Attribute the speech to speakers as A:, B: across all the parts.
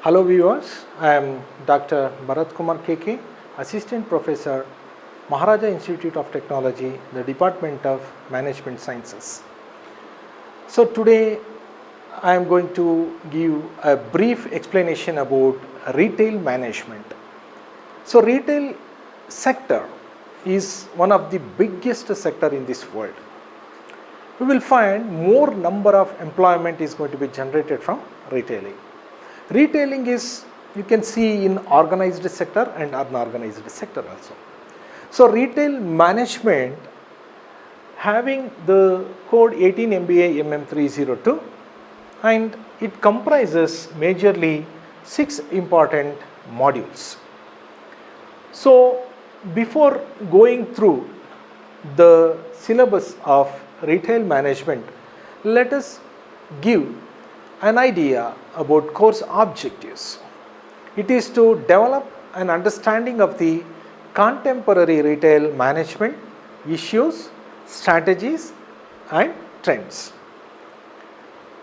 A: Hello viewers, I am Dr. Bharat Kumar KK, Assistant Professor, Maharaja Institute of Technology, the Department of Management Sciences. So today I am going to give a brief explanation about retail management. So retail sector is one of the biggest sector in this world. We will find more number of employment is going to be generated from retailing. Retailing is, you can see, in organized sector and unorganized sector also. So retail management having the code 18 MBA MM302, and it comprises majorly 6 important modules. So before going through the syllabus of retail management, let us give an idea about course objectives. It is to develop an understanding of the contemporary retail management issues, strategies and trends.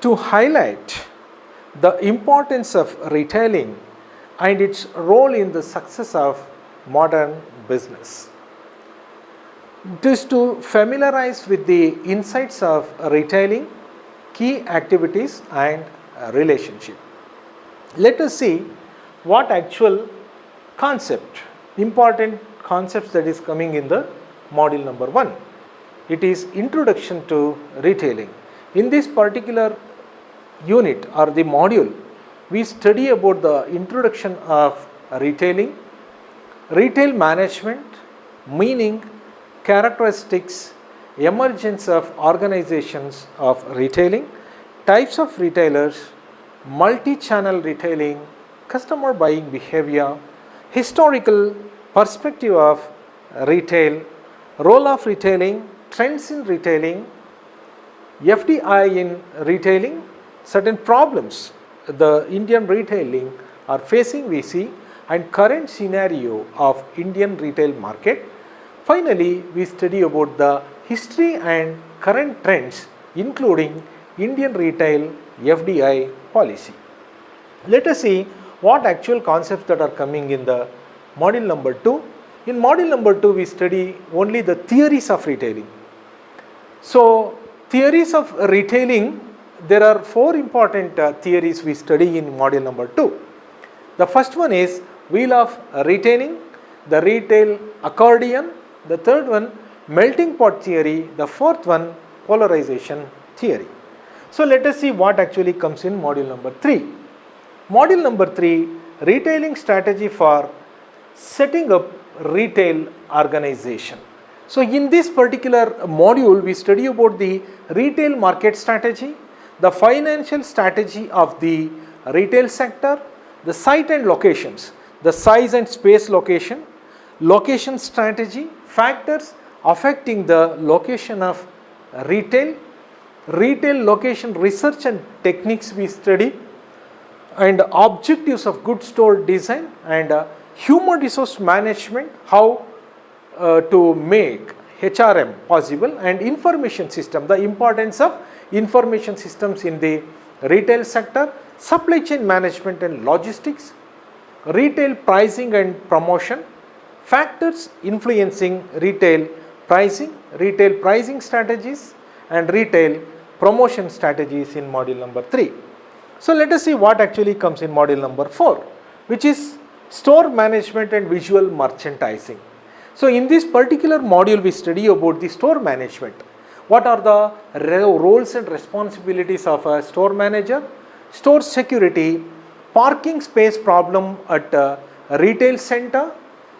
A: To highlight the importance of retailing and its role in the success of modern business. It is to familiarize with the insights of retailing, key activities and relationship. Let us see what actual concept, important concepts that is coming in the module number 1. It is introduction to retailing. In this particular unit or the module, we study about the introduction of retailing, retail management, meaning, characteristics, emergence of organizations of retailing, types of retailers, multi-channel retailing, customer buying behavior, historical perspective of retail, role of retailing, trends in retailing, FDI in retailing, certain problems the Indian retailing are facing we see, and current scenario of Indian retail market. Finally, we study about the history and current trends including Indian retail FDI policy. Let us see what actual concepts that are coming in the module number 2. In module number 2, we study only the theories of retailing. So, theories of retailing, there are 4 important theories we study in module number 2. The first one is wheel of retailing, the retail accordion, the third one melting pot theory, the fourth one polarization theory. So let us see what actually comes in module number 3. Module number 3, retailing strategy for setting up retail organization. So in this particular module, we study about the retail market strategy, the financial strategy of the retail sector, the site and locations, the size and space location, location strategy, factors affecting the location of retail, retail location research and techniques we study, and objectives of good store design, and human resource management, how to make HRM possible, and information system, the importance of information systems in the retail sector, supply chain management and logistics, retail pricing and promotion, factors influencing retail pricing strategies and retail promotion strategies in module number 3. So let us see what actually comes in module number 4, which is store management and visual merchandising. So in this particular module, we study about the store management. What are the roles and responsibilities of a store manager, store security, parking space problem at a retail center,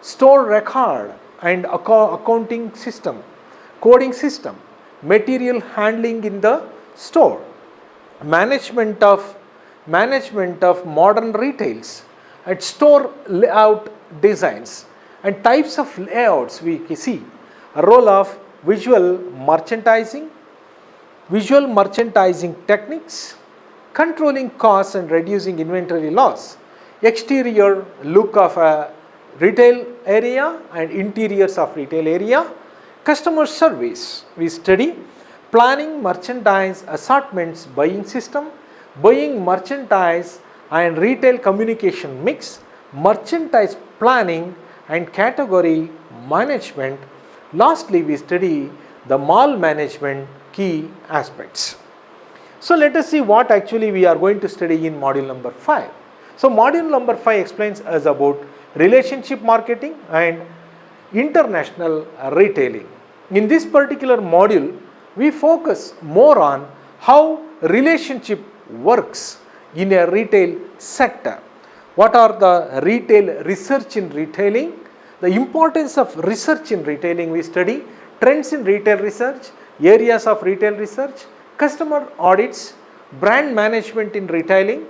A: store record and accounting system, coding system, material handling in the store, management of modern retails, and store layout designs and types of layouts we see, a role of visual merchandising techniques, controlling costs and reducing inventory loss, exterior look of a retail area and interiors of retail area, customer service we study, planning merchandise assortments buying system, buying merchandise and retail communication mix, merchandise planning and category management. Lastly, we study the mall management key aspects. So let us see what actually we are going to study in module number 5. So module number 5 explains us about relationship marketing and international retailing. In this particular module, we focus more on how relationship works in a retail sector. What are the retail research in retailing? The importance of research in retailing we study, trends in retail research, areas of retail research, customer audits, brand management in retailing,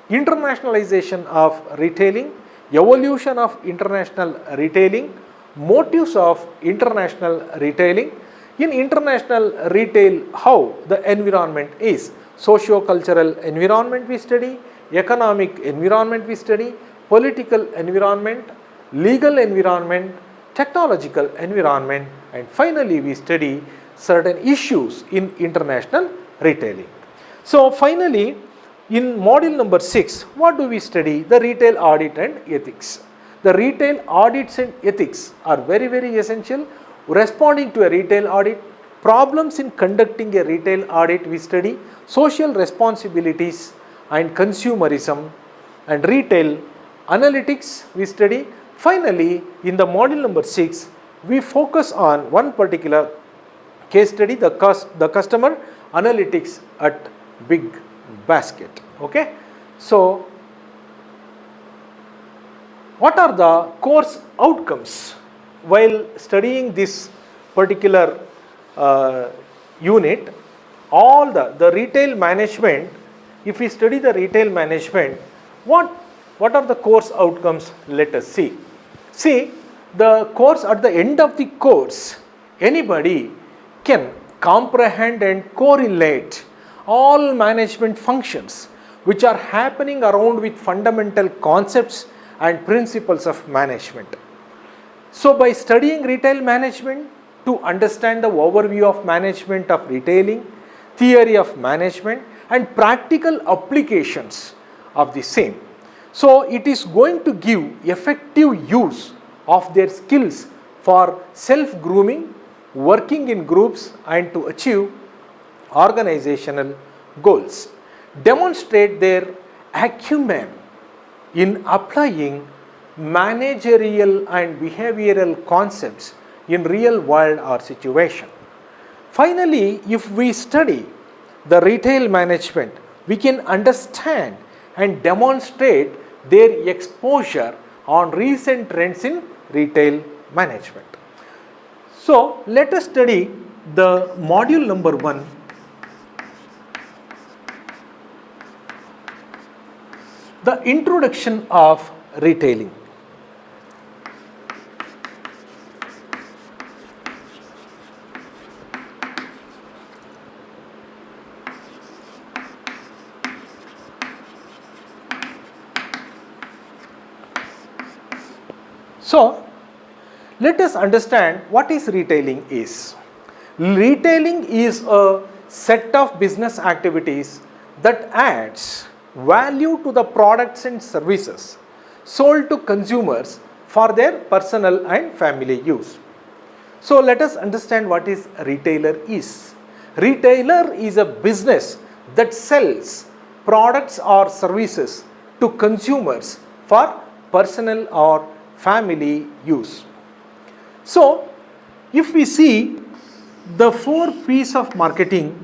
A: internationalization of retailing, evolution of international retailing, motives of international retailing. In international retail, how the environment is, socio-cultural environment we study, economic environment we study, political environment, legal environment, technological environment, and finally we study certain issues in international retailing. So finally, in module number 6, what do we study? The retail audit and ethics. The retail audits and ethics are very, very essential. Responding to a retail audit, problems in conducting a retail audit we study, social responsibilities and consumerism, and retail analytics we study. Finally, in the module number 6, we focus on one particular case study, the customer analytics at Big Basket. Okay, so what are the course outcomes while studying this particular unit? All the retail management, if we study the retail management, what are the course outcomes? Let us see. See, the course, at the end of the course, anybody can comprehend and correlate all management functions which are happening around with fundamental concepts and principles of management. So by studying retail management, to understand the overview of management of retailing, theory of management and practical applications of the same. So it is going to give effective use of their skills for self-grooming, working in groups and to achieve organizational goals. Demonstrate their acumen in applying managerial and behavioral concepts in real world or situation. Finally, if we study the retail management, we can understand and demonstrate their exposure on recent trends in retail management. So let us study the module number 1. The introduction of retailing. So let us understand what is retailing is. Retailing is a set of business activities that adds value to the products and services sold to consumers for their personal and family use. So let us understand what is retailer is. Retailer is a business that sells products or services to consumers for personal or family use. So if we see the 4 P's of marketing,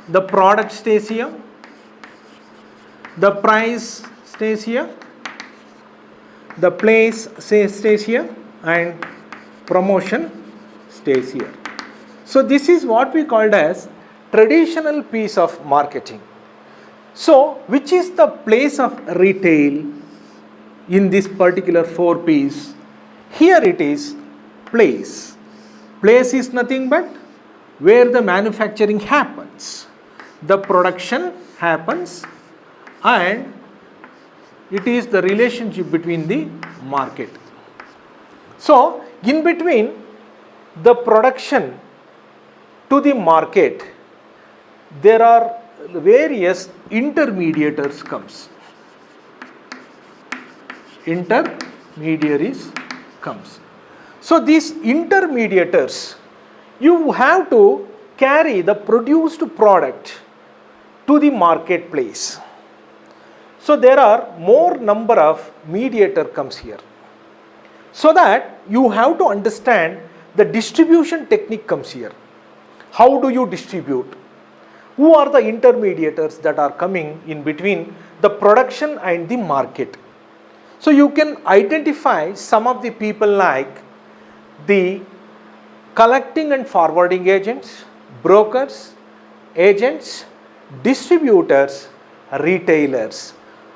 A: the product stays here, the price stays here, the place stays here, and promotion stays here. So this is what we called as traditional piece of marketing. So which is the place of retail in this particular 4 P's? Here it is place. Place is nothing but where the manufacturing happens, the production happens, and it is the relationship between the market. So in between the production to the market, there are various intermediators comes. intermediaries comes. So these intermediators, you have to carry the produced product to the marketplace. So there are more number of mediator comes here. So that you have to understand the distribution technique comes here. How do you distribute? Who are the intermediators that are coming in between the production and the market? So you can identify some of the people like the collecting and forwarding agents, brokers, agents, distributors, retailers,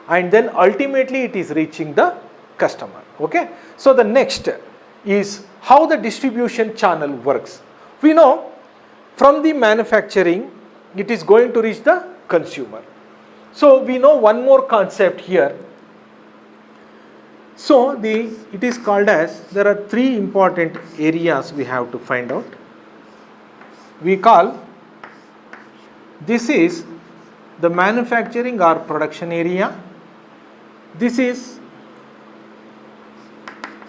A: and then ultimately it is reaching the customer. Okay. So the next is how the distribution channel works. We know from the manufacturing it is going to reach the consumer. So we know one more concept here. So it is called as, there are three important areas we have to find out. We call, this is the manufacturing or production area. This is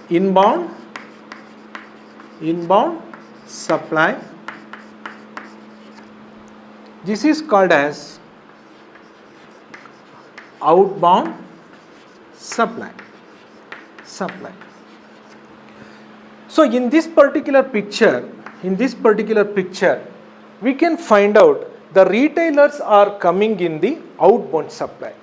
A: inbound supply. This is called as outbound supply. So in this particular picture, we can find out the retailers are coming in the outbound supply.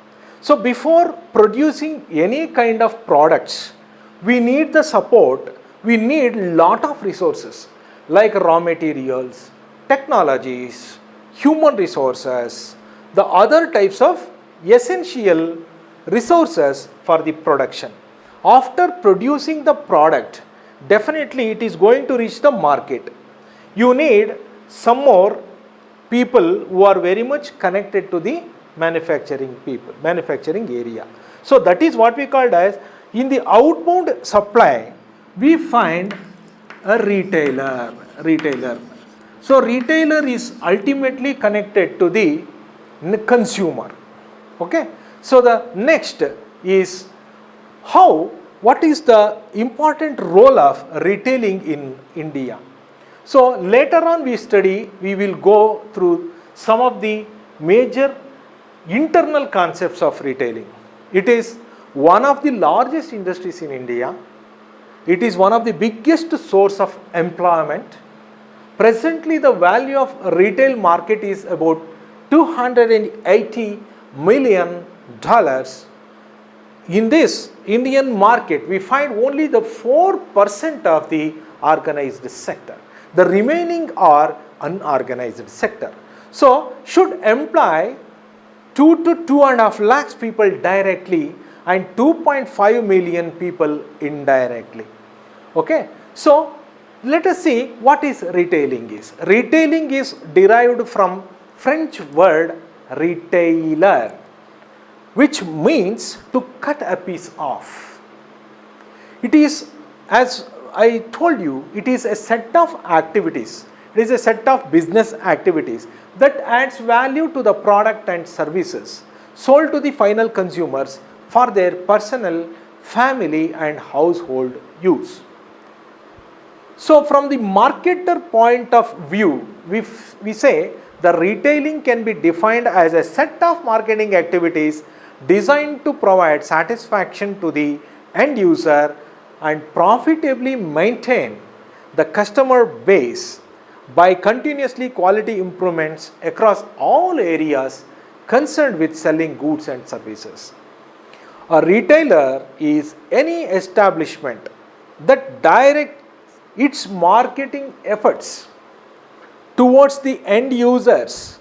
A: So before producing any kind of products, we need the support, we need lot of resources like raw materials, technologies, human resources, the other types of essential resources for the production. After producing the product, definitely it is going to reach the market. You need some more people who are very much connected to the manufacturing area. So that is what we called as, in the outbound supply, we find a retailer. So retailer is ultimately connected to the consumer. Okay. So the next is what is the important role of retailing in India? So later on we will go through some of the major internal concepts of retailing. It is one of the largest industries in India. It is one of the biggest source of employment. Presently the value of retail market is about $280 million. In this Indian market, we find only the 4% of the organized sector. The remaining are unorganized sector. So should employ 2 to 2.5 lakhs people directly and 2.5 million people indirectly. Okay. So let us see what is retailing is. Retailing is derived from French word retailer, which means to cut a piece off. It is, as I told you, it is a set of activities. It is a set of business activities that adds value to the product and services sold to the final consumers for their personal, family and household use. So from the marketer point of view, we say the retailing can be defined as a set of marketing activities designed to provide satisfaction to the end user and profitably maintain the customer base by continuously quality improvements across all areas concerned with selling goods and services. A retailer is any establishment that directs its marketing efforts towards the end users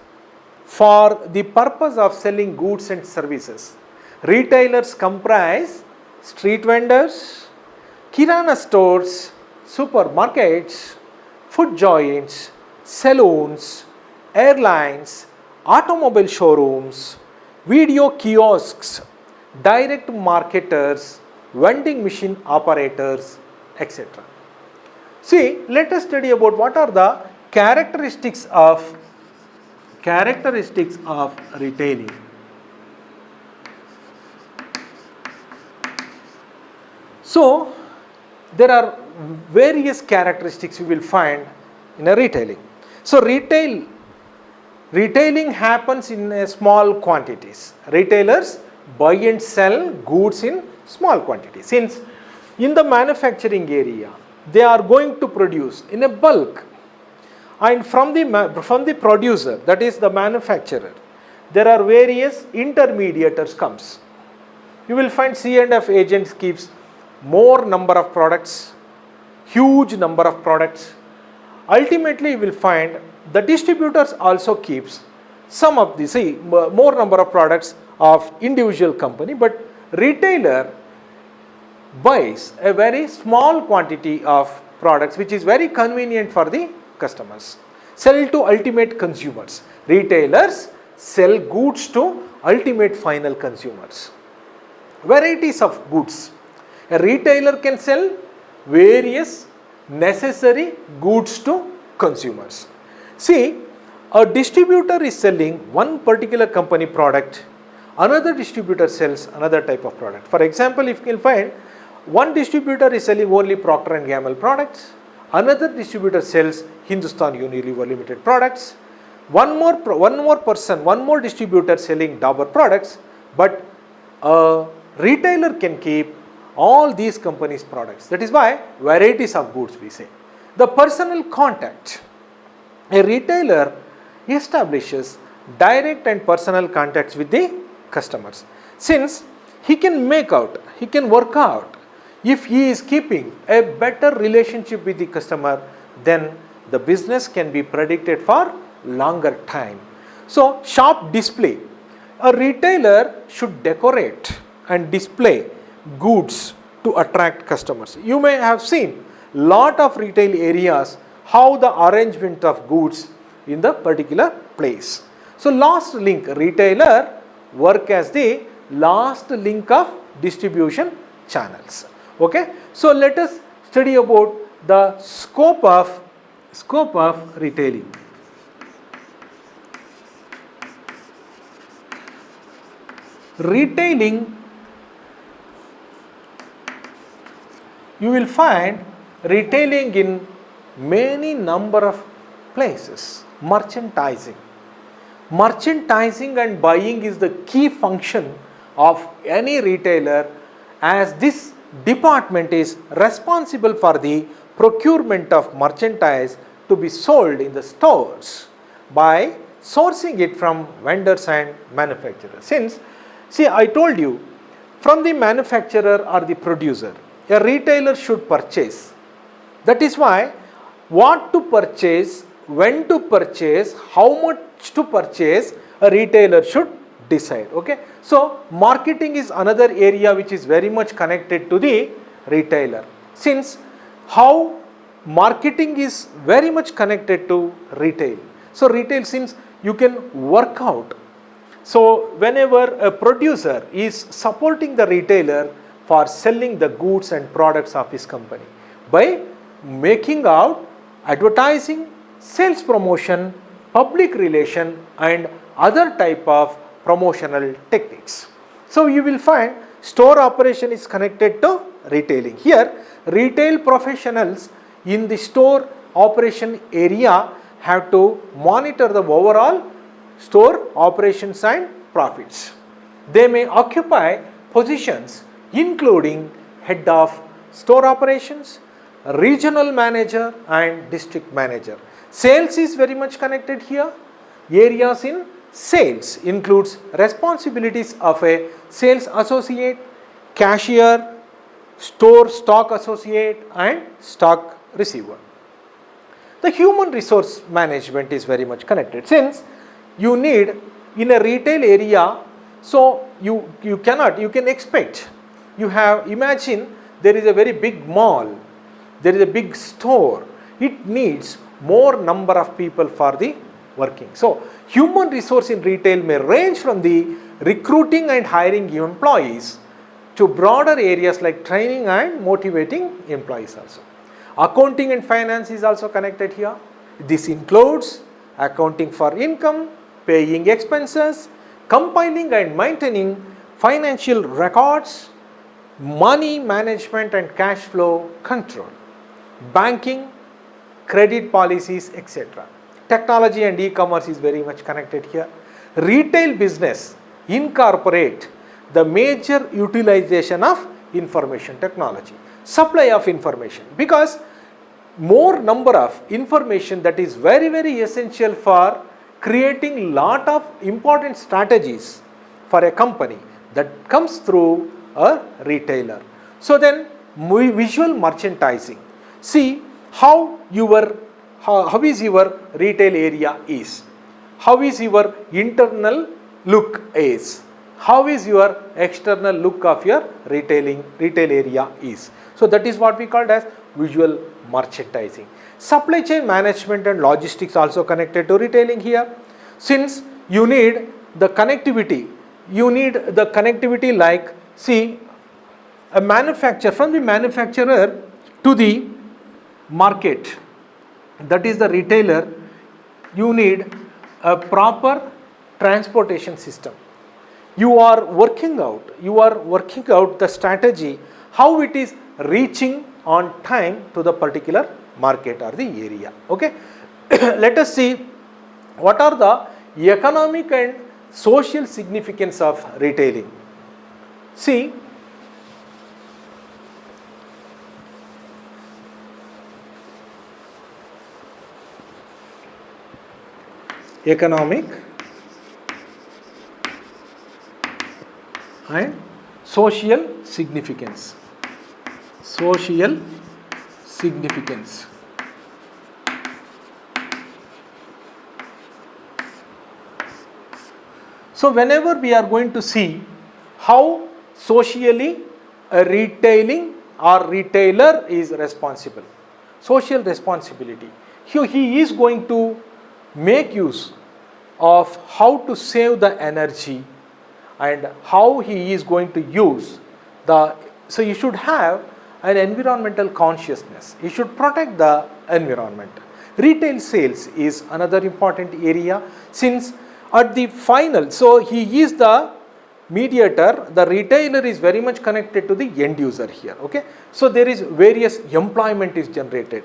A: for the purpose of selling goods and services. Retailers comprise street vendors, kirana stores, supermarkets, food joints, saloons, airlines, automobile showrooms, video kiosks, direct marketers, vending machine operators, etc. See, let us study about what are the characteristics of retailing. So there are various characteristics you will find in a retailing. So retailing happens in a small quantities. Retailers buy and sell goods in small quantities. Since in the manufacturing area, they are going to produce in a bulk, and from the producer, that is the manufacturer, there are various intermediators comes. You will find C&F agents keeps more number of products, huge number of products. Ultimately you will find the distributors also keeps some of the more number of products of individual company, but retailer buys a very small quantity of products which is very convenient for the customers. Sell to ultimate consumers. Retailers sell goods to ultimate final consumers. Varieties of goods. A retailer can sell various necessary goods to consumers. See, a distributor is selling one particular company product, another distributor sells another type of product. For example, if you can find one distributor is selling only Procter & Gamble products, another distributor sells Hindustan Unilever Limited products, one more distributor selling Dabur products, but a retailer can keep all these companies' products. That is why varieties of goods we say. The personal contact. A retailer establishes direct and personal contacts with the customers. Since he can work out if he is keeping a better relationship with the customer, then the business can be predicted for longer time. So, shop display. A retailer should decorate and display goods to attract customers. You may have seen lot of retail areas how the arrangement of goods in the particular place. So last link, retailer work as the last link of distribution channels. Okay, so let us study about the scope of retailing. Retailing, you will find retailing in many number of places. Merchandising and buying is the key function of any retailer, as this department is responsible for the procurement of merchandise to be sold in the stores by sourcing it from vendors and manufacturers. Since, see, I told you, from the manufacturer or the producer, a retailer should purchase. That is why what to purchase, when to purchase, how much to purchase, a retailer should decide. Okay, so marketing is another area which is very much connected to the retailer. Since how marketing is very much connected to retail. So retail, since you can work out. So whenever a producer is supporting the retailer for selling the goods and products of his company by making out advertising, sales promotion, public relation and other type of promotional techniques. So you will find store operation is connected to retailing. Here retail professionals in the store operation area have to monitor the overall store operations and profits. They may occupy positions including head of store operations, regional manager and district manager. Sales is very much connected here. Areas in sales includes responsibilities of a sales associate, cashier, store stock associate and stock receiver. The human resource management is very much connected, since you need in a retail area, so you can expect, imagine there is a very big mall, there is a big store, it needs more number of people for the working. So human resource in retail may range from the recruiting and hiring employees to broader areas like training and motivating employees also. Accounting and finance is also connected here. This includes accounting for income, paying expenses, compiling and maintaining financial records, money management and cash flow control, banking, credit policies, etc. Technology and e-commerce is very much connected here. Retail business incorporate the major utilization of information technology, supply of information, because more number of information that is very essential for creating lot of important strategies for a company that comes through a retailer. So then visual merchandising. See how is your retail area is, how is your internal look is, how is your external look of your retail area is. So that is what we called as visual merchandising. Supply chain management and logistics also connected to retailing here, since you need the connectivity. Like, see, a manufacturer, from the manufacturer to the market, that is the retailer, you need a proper transportation system. You are working out the strategy how it is reaching on time to the particular market or the area. Okay, let us see what are the economic and social significance of retailing. See, economic and social significance. Social significance. So whenever we are going to see how socially a retailing or retailer is responsible, social responsibility, he is going to make use of how to save the energy and how he is going to use the, so you should have an environmental consciousness, you should protect the environment. Retail sales is another important area, since at the final, so he is the mediator, the retailer is very much connected to the end user here. Okay, so there is various employment is generated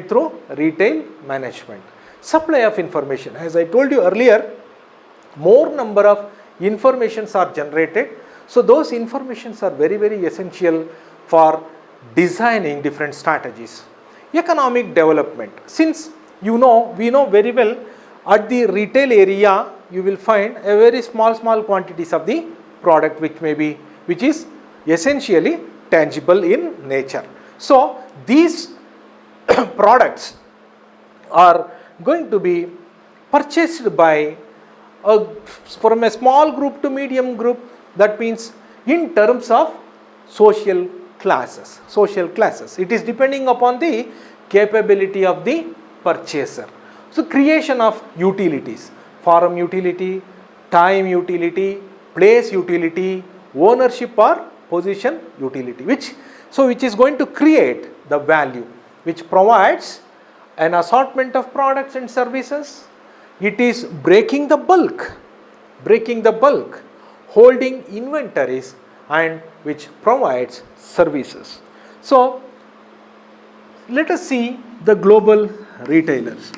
A: through retail management. Supply of information, as I told you earlier, more number of informations are generated, so those informations are very essential for designing different strategies. Economic development, since we know very well, at the retail area you will find a very small quantities of the product which is essentially tangible in nature. So these products are going to be purchased by from a small group to medium group, that means in terms of social classes. It is depending upon the capability of the purchaser. So creation of utilities, forum utility, time utility, place utility, ownership or position utility, which is going to create the value, which provides an assortment of products and services. It is breaking the bulk, holding inventories, and which provides services. So let us see the global retailers.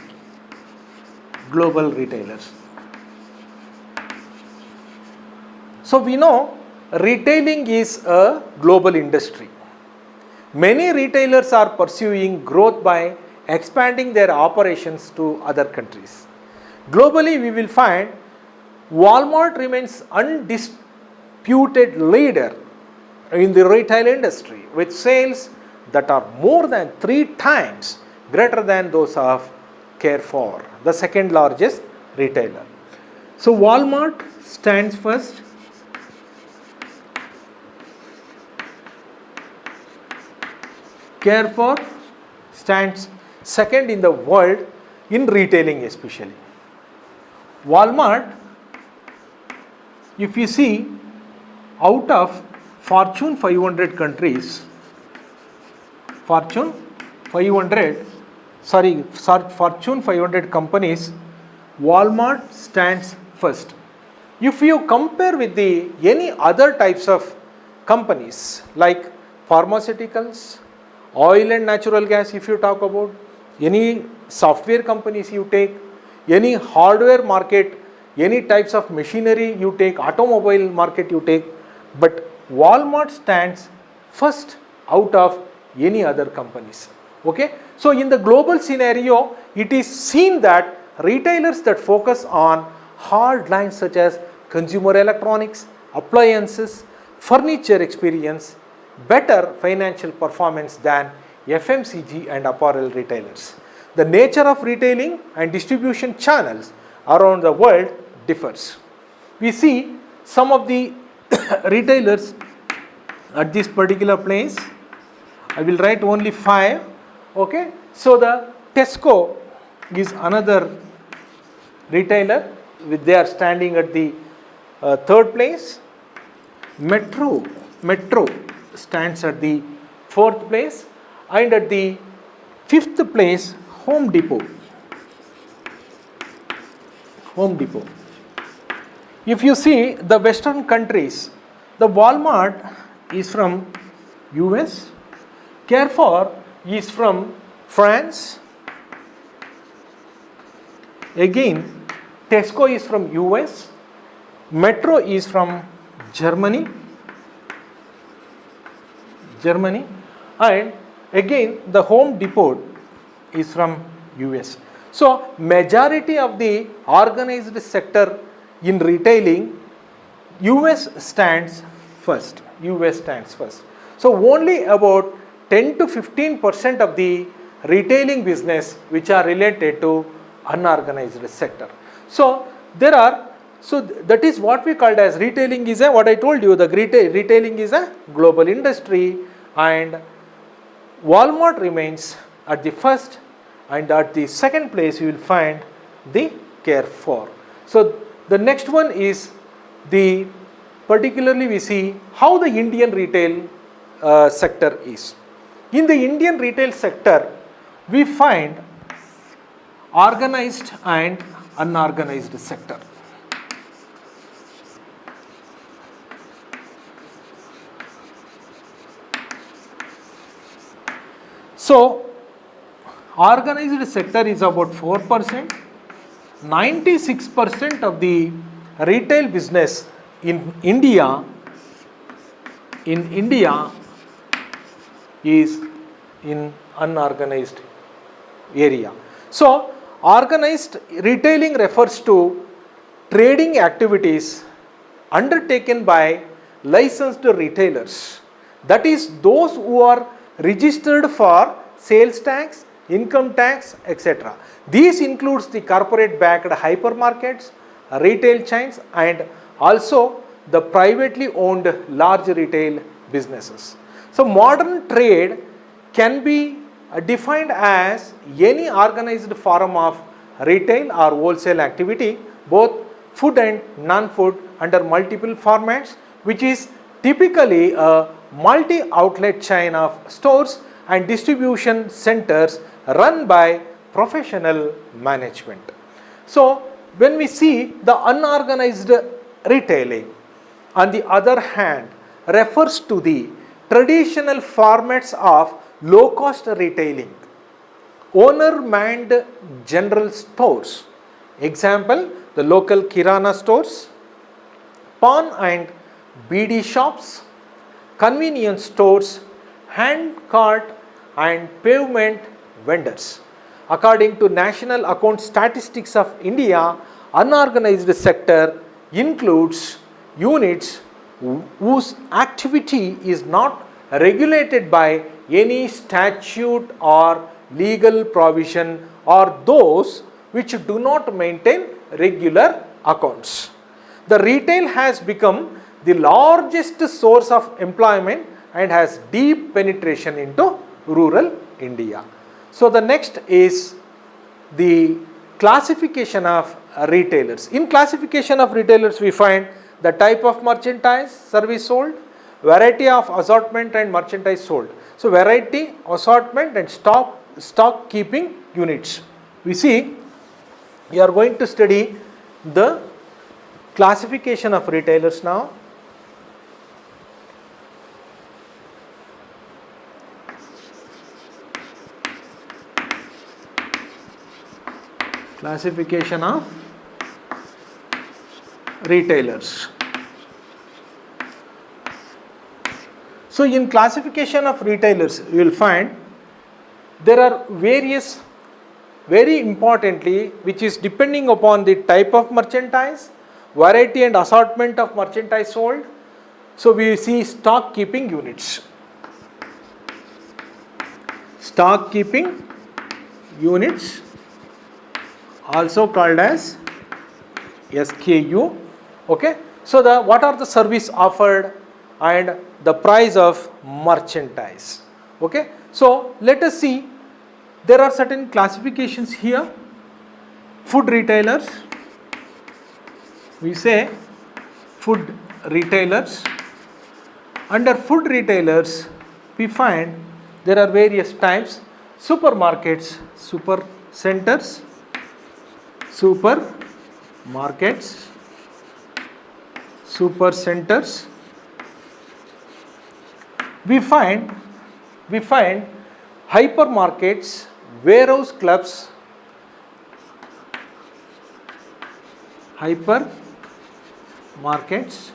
A: So we know retailing is a global industry. Many retailers are pursuing growth by expanding their operations to other countries. Globally, we will find Walmart remains undisputed leader in the retail industry, with sales that are more than 3 times greater than those of Carrefour, the second largest retailer. So Walmart stands first. Carrefour stands second in the world in retailing especially. Walmart, if you see, out of Fortune 500 countries, Fortune 500 companies, Walmart stands first. If you compare with any other types of companies like pharmaceuticals, oil and natural gas, if you talk about any software companies you take, any hardware market, any types of machinery you take, automobile market you take, but Walmart stands first out of any other companies. Okay, so in the global scenario, it is seen that retailers that focus on hard lines such as consumer electronics, appliances, furniture experience better financial performance than FMCG and apparel retailers. The nature of retailing and distribution channels around the world differs. We see some of the retailers at this particular place. I will write only 5. Okay, so the Tesco is another retailer, they are standing at the 3rd place. Metro stands at the 4th place, and at the 5th place Home Depot. If you see the Western countries, the Walmart is from US, Carrefour is from France, again Tesco is from US, Metro is from Germany, and again the Home Depot is from US. So majority of the organized sector in retailing, US stands first. So only about 10 to 15% of the retailing business which are related to unorganized sector. So that is what we called as retailing is a, what I told you, the retailing is a global industry, and Walmart remains at the first, and at the second place you will find the Carrefour. So the next one is the, particularly we see how the Indian retail sector is. In the Indian retail sector, we find organized and unorganized sector. So organized sector is about 4%. 96% of the retail business in India is in unorganized area. So organized retailing refers to trading activities undertaken by licensed retailers, that is those who are registered for sales tax, income tax, etc. These includes the corporate backed hypermarkets, retail chains, and also the privately owned large retail businesses. So modern trade can be defined as any organized form of retail or wholesale activity, both food and non-food, under multiple formats, which is typically a multi-outlet chain of stores and distribution centers run by professional management. So when we see the unorganized retailing, on the other hand, refers to the traditional formats of low-cost retailing, owner-manned general stores, example the local kirana stores, pawn and beedi shops, convenience stores, hand cart and pavement vendors. According to National Account Statistics of India, unorganized sector includes units whose activity is not regulated by any statute or legal provision, or those which do not maintain regular accounts. The retail has become the largest source of employment and has deep penetration into rural India. So the next is the classification of retailers. In classification of retailers, we find the type of merchandise, service sold, variety of assortment and merchandise sold. So variety, assortment and stock keeping units. We see we are going to study the classification of retailers now. Classification of retailers. So in classification of retailers, you will find there are various, very importantly, which is depending upon the type of merchandise, variety and assortment of merchandise sold. So we see stock keeping units. Stock keeping units, also called as SKU. Okay. So what are the service offered and the price of merchandise. Okay. So let us see, there are certain classifications here. Food retailers, we say food retailers. Under food retailers, we find there are various types: supermarkets, super centers, supermarkets, super centers. We find hypermarkets, warehouse clubs, hypermarkets,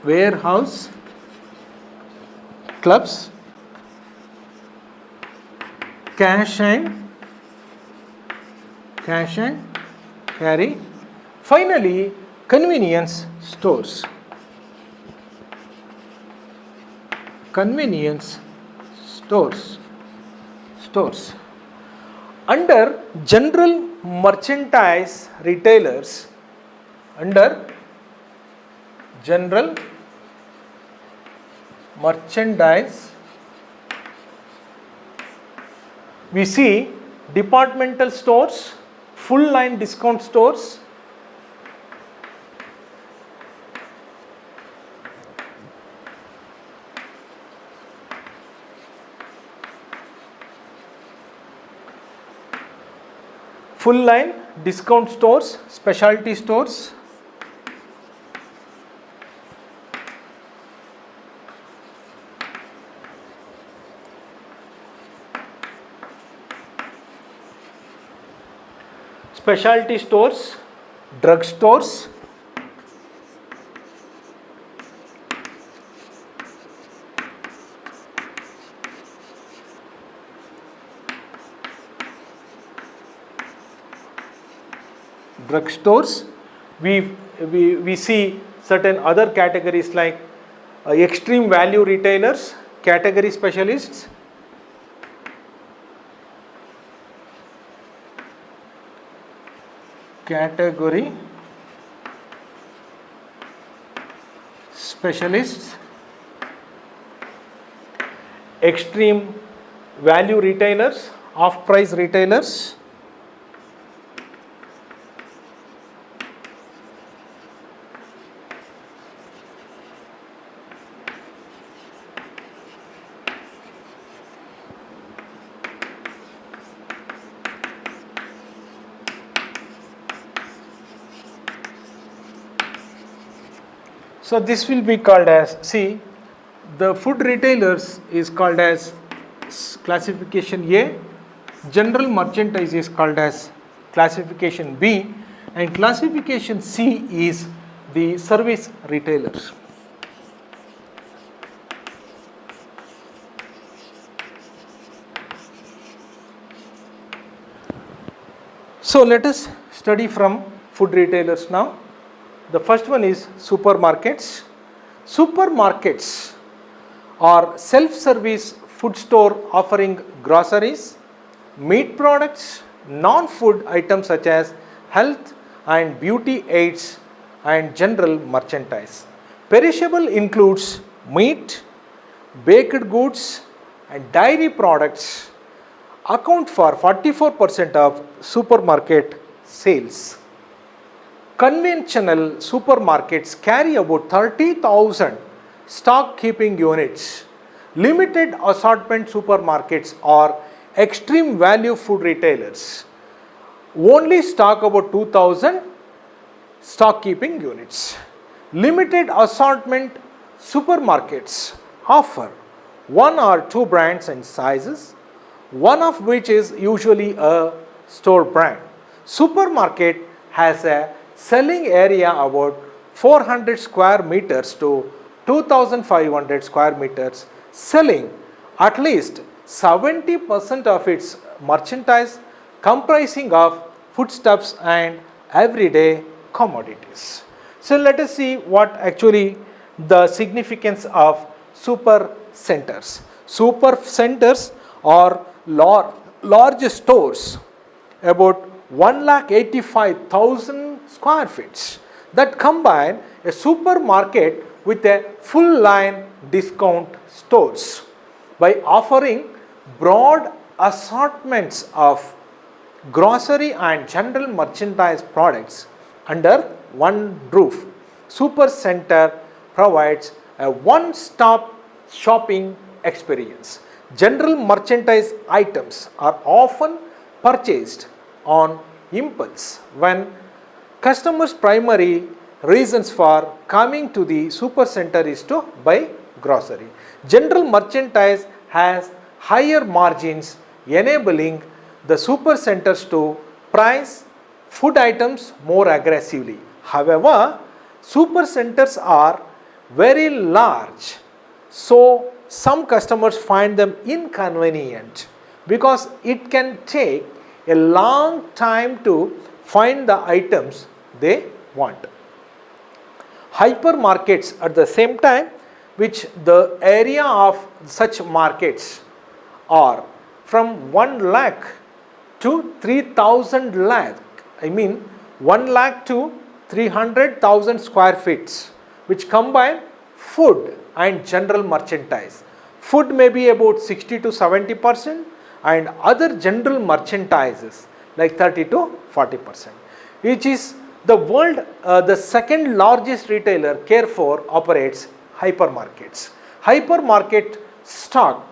A: warehouse clubs, cash and carry. Finally, convenience stores. Convenience stores. Under general merchandise retailers, under general merchandise, we see departmental stores, full line discount stores, full line discount stores, specialty stores, specialty stores, drug stores, we see certain other categories like extreme value retailers, category specialists, category specialists, extreme value retailers, off-price retailers, so this will be called as, see, the food retailers is called as classification A, general merchandise is called as classification B, and classification C is the service retailers. So let us study from food retailers now. The first one is supermarkets. Supermarkets are self-service food store offering groceries, meat products, non-food items such as health and beauty aids and general merchandise. Perishable includes meat, baked goods and dairy products account for 44% of supermarket sales. Conventional supermarkets carry about 30,000 stock keeping units. Limited assortment supermarkets are extreme value food retailers. Only stock about 2,000 stock keeping units. Limited assortment supermarkets offer one or two brands and sizes, one of which is usually a store brand. Supermarket has a selling area about 400 square meters to 2500 square meters, selling at least 70% of its merchandise comprising of foodstuffs and everyday commodities. So let us see what actually the significance of super centers. Super centers are large stores about 1,85,000 square feet that combine a supermarket with a full line discount stores by offering broad assortments of grocery and general merchandise products under one roof. Super Center provides a one-stop shopping experience. General merchandise items are often purchased on impulse when customers' primary reasons for coming to the super center is to buy grocery. General merchandise has higher margins, enabling the super centers to price food items more aggressively. However, super centers are very large, so some customers find them inconvenient because it can take a long time to find the items they want. Hypermarkets at the same time, which the area of such markets are from 1 lakh to 3,000 lakh, 1 lakh to 300,000 square feet, which combine food and general merchandise. Food may be about 60 to 70% and other general merchandises like 30 to 40%, which is the second largest retailer. Carrefour operates hypermarkets. Hypermarket stock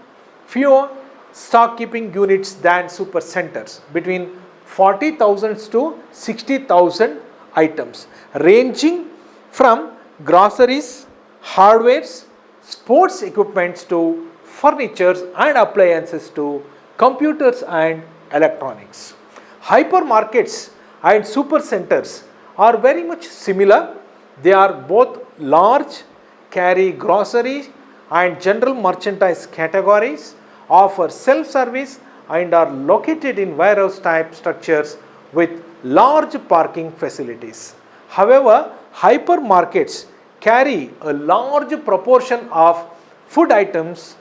A: fewer stock keeping units than super centers, between 40,000 to 60,000 items, ranging from groceries, hardwares, sports equipments to furniture and appliances to computers and electronics. Hypermarkets and super centers are very much similar. They are both large, carry groceries and general merchandise categories, offer self-service and are located in warehouse type structures with large parking facilities. However, hypermarkets carry a large proportion of food items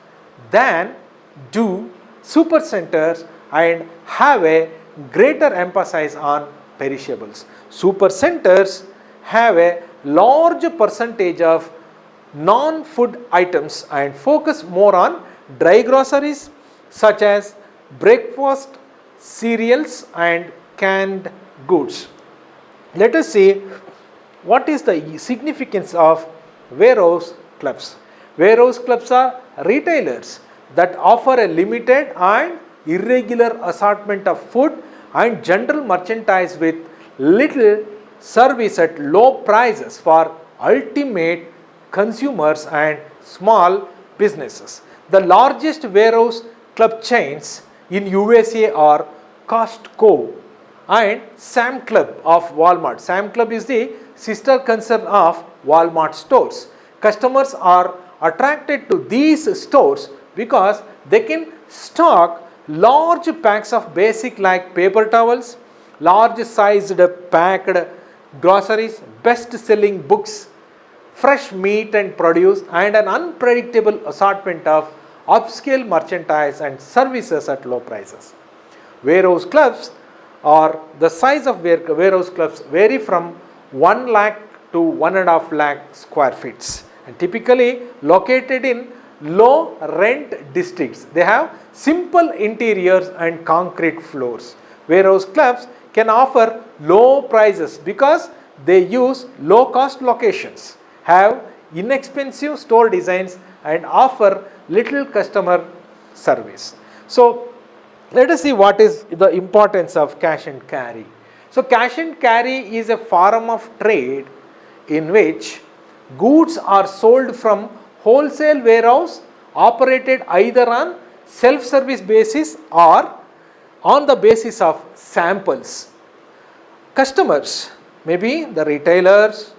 A: than do super centers and have a greater emphasis on perishables. Super centers have a large percentage of non-food items and focus more on dry groceries such as breakfast, cereals and canned goods. Let us see what is the significance of warehouse clubs. Warehouse clubs are retailers that offer a limited and irregular assortment of food and general merchandise with little service at low prices for ultimate consumers and small businesses. The largest warehouse club chains in USA are Costco and Sam Club of Walmart. Sam Club is the sister concern of Walmart stores. Customers are attracted to these stores because they can stock large packs of basic like paper towels, large sized packed groceries, best selling books, fresh meat and produce and an unpredictable assortment of upscale merchandise and services at low prices. Warehouse clubs or the size of warehouse clubs vary from 1 lakh to 1.5 lakh square feet and typically located in low rent districts. They have simple interiors and concrete floors. Warehouse clubs can offer low prices because they use low cost locations, have inexpensive store designs and offer little customer service. So let us see what is the importance of cash and carry. So cash and carry is a form of trade in which goods are sold from wholesale warehouse operated either on self-service basis or on the basis of samples. Customers, maybe the retailers,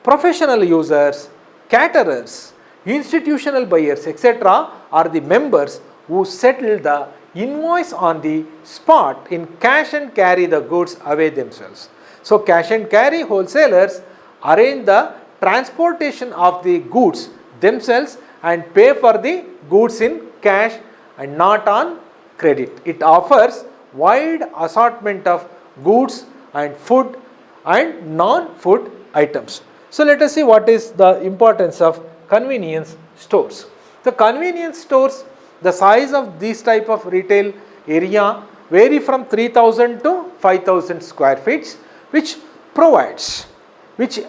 A: professional users, caterers, institutional buyers, etc. are the members who settle the invoice on the spot in cash and carry the goods away themselves. So cash and carry wholesalers arrange the transportation of the goods themselves and pay for the goods in cash and not on credit. It offers wide assortment of goods and food and non-food items. So let us see what is the importance of convenience stores. The convenience stores, the size of these type of retail area vary from 3000 to 5000 square feet, which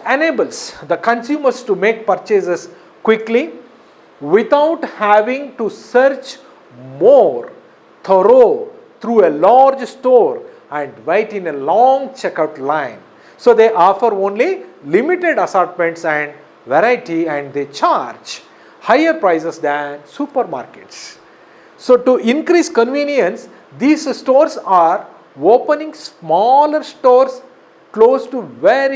A: enables the consumers to make purchases quickly without having to search more thorough through a large store and wait in a long checkout line. So they offer only limited assortments and variety, and they charge higher prices than supermarkets. So to increase convenience, these stores are opening smaller stores close to where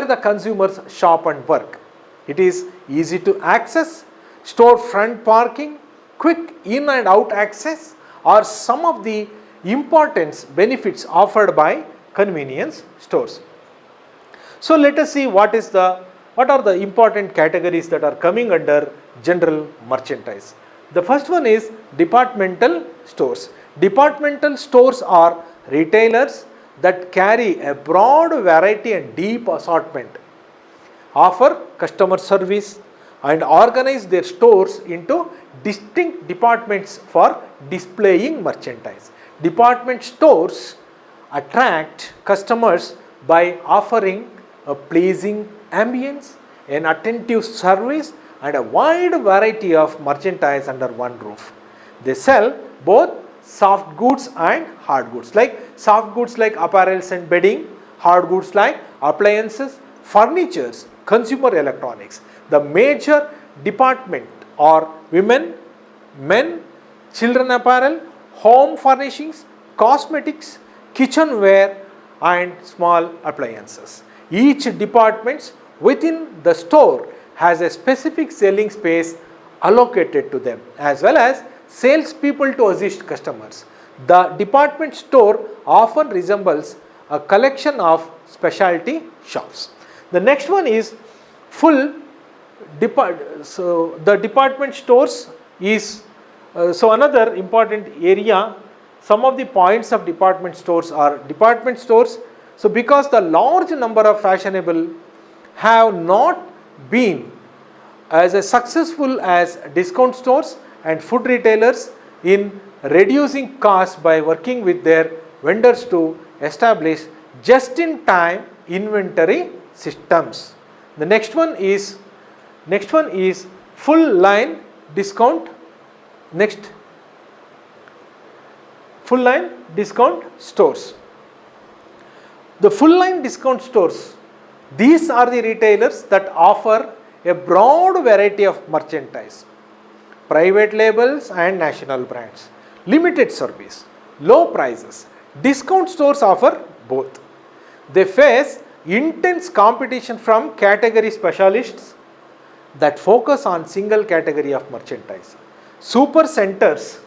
A: the consumers shop and work. It is easy to access, store front parking, quick in and out access are some of the important benefits offered by convenience stores. So let us see what are the important categories that are coming under general merchandise. The first one is departmental stores. Departmental stores are retailers that carry a broad variety and deep assortment, offer customer service and organize their stores into distinct departments for displaying merchandise. Department stores attract customers by offering a pleasing ambience, an attentive service and a wide variety of merchandise under one roof. They sell both soft goods and hard goods, like soft goods like apparels and bedding, hard goods like appliances, furnitures, consumer electronics. The major department are women, men, children apparel, home furnishings, cosmetics, kitchenware and small appliances. Each department within the store has a specific selling space allocated to them, as well as sales people to assist customers. The department store often resembles a collection of specialty shops. The next one is the department stores is another important area. Some of the points of department stores are department stores. So because the large number of fashionable have not been as successful as discount stores and food retailers in reducing costs by working with their vendors to establish just-in-time inventory systems. The next one is full line discount. Full line discount stores. The full line discount stores, these are the retailers that offer a broad variety of merchandise, private labels and national brands, limited service, low prices. Discount stores offer both. They face intense competition from category specialists that focus on single category of merchandise. Super centers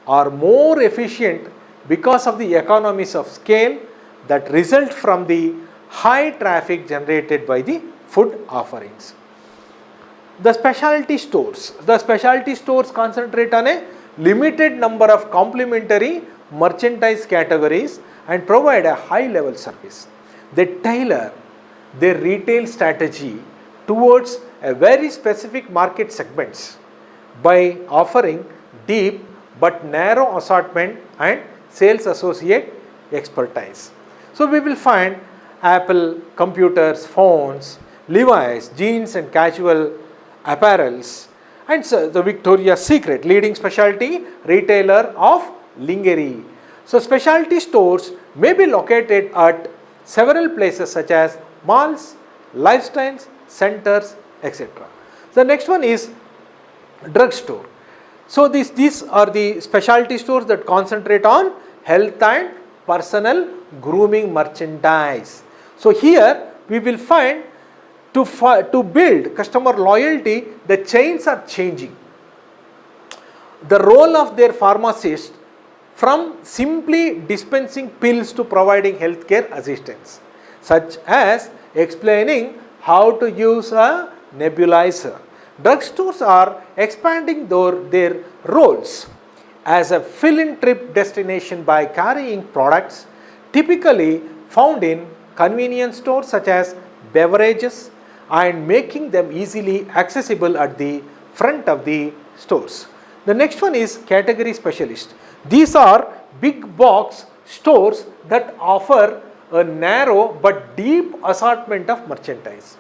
A: are more efficient because of the economies of scale that result from the high traffic generated by the food offerings. The specialty stores concentrate on a limited number of complementary merchandise categories and provide a high level service. They tailor their retail strategy towards a very specific market segments by offering deep but narrow assortment and sales associate expertise. So we will find Apple computers, phones, Levi's, jeans and casual apparels, and so the Victoria's Secret, leading specialty retailer of lingerie. So specialty stores may be located at several places such as malls, lifestyles, centers, etc. The next one is drugstore. So these are the specialty stores that concentrate on health and personal grooming merchandise. So here we will find to build customer loyalty, the chains are changing. The role of their pharmacist from simply dispensing pills to providing healthcare assistance, such as explaining how to use a nebulizer. Drugstores are expanding their roles as a fill-in-trip destination by carrying products typically found in convenience stores such as beverages and making them easily accessible at the front of the stores. The next one is category specialist. These are big box stores that offer a narrow but deep assortment of merchandise.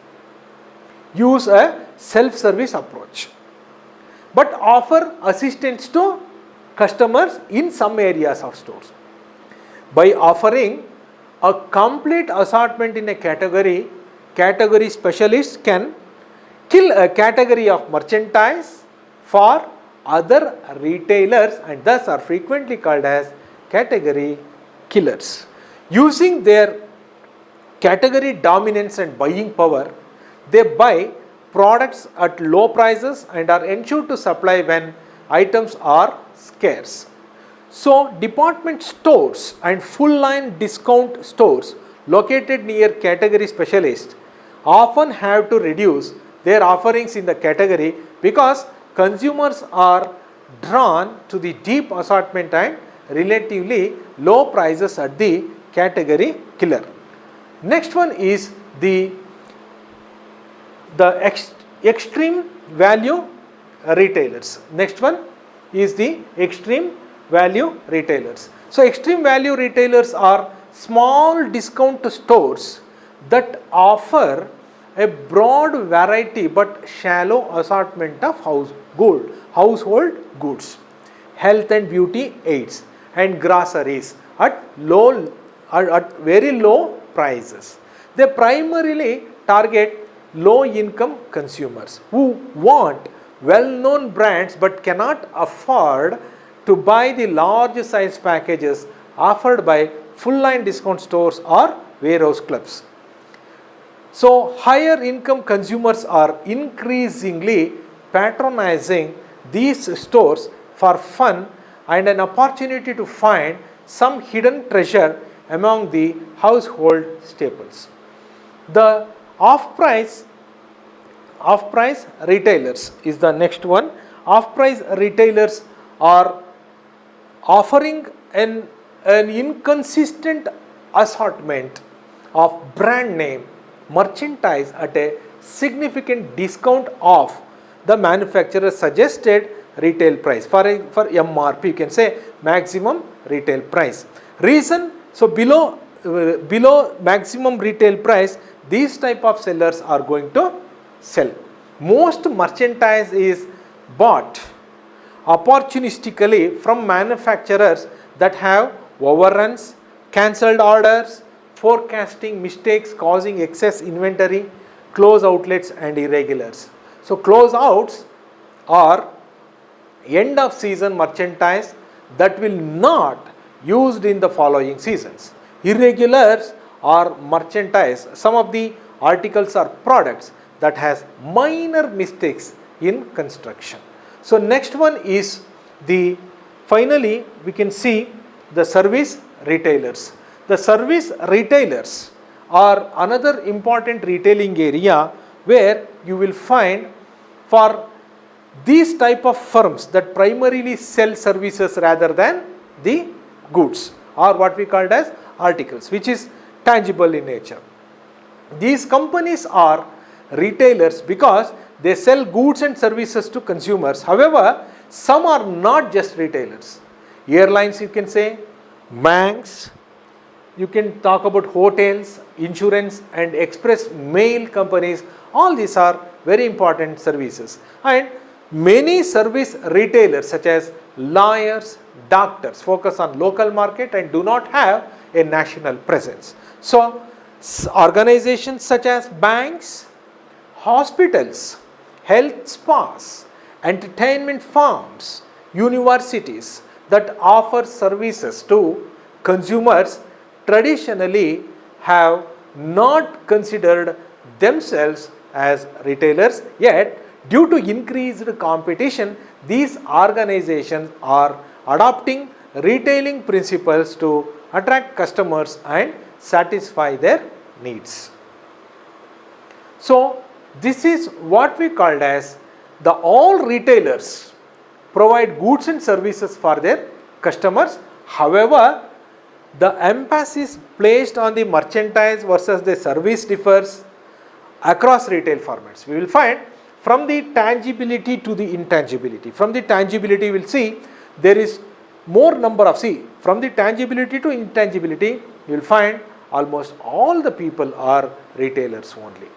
A: Use a self-service approach, but offer assistance to customers in some areas of stores. By offering a complete assortment in a category, category specialists can kill a category of merchandise for other retailers and thus are frequently called as category killers. Using their category dominance and buying power, they buy products at low prices and are ensured to supply when items are scarce. So department stores and full line discount stores located near category specialists often have to reduce their offerings in the category because consumers are drawn to the deep assortment and relatively low prices at the category killer. Next one is the extreme value retailers. Next one is the extreme value retailers. So extreme value retailers are small discount stores that offer a broad variety but shallow assortment of household goods, health and beauty aids and groceries at very low prices. They primarily target low income consumers who want well-known brands but cannot afford to buy the large size packages offered by full-line discount stores or warehouse clubs. So higher income consumers are increasingly patronizing these stores for fun and an opportunity to find some hidden treasure among the household staples. The off-price retailers is the next one. Off-price retailers are offering an inconsistent assortment of brand name merchandise at a significant discount of the manufacturer's suggested retail price. For MRP, you can say maximum retail price. Reason, so below maximum retail price, these type of sellers are going to sell. Most merchandise is bought opportunistically from manufacturers that have overruns, cancelled orders, forecasting mistakes causing excess inventory, close outlets and irregulars. So close outs are end of season merchandise that will not used in the following seasons. Irregulars are merchandise. Some of the articles are products that has minor mistakes in construction. So next one is finally we can see the service retailers. The service retailers are another important retailing area where you will find for these type of firms that primarily sell services rather than the goods or what we called as articles, which is tangible in nature. These companies are retailers because they sell goods and services to consumers. However, some are not just retailers. Airlines, you can say, banks, you can talk about hotels, insurance and express mail companies. All these are very important services. And many service retailers such as lawyers, doctors focus on local market and do not have a national presence. So Organizations such as banks, hospitals, health spas, entertainment firms, universities that offer services to consumers traditionally have not considered themselves as retailers, yet due to increased competition these organizations are adopting retailing principles to attract customers and satisfy their needs. So this is what we called as the all retailers provide goods and services for their customers. However, the emphasis placed on the merchandise versus the service differs across retail formats. We will find from the tangibility to the intangibility. From the tangibility we will see there is more number of, from the tangibility to intangibility you will find almost all the people are retailers only.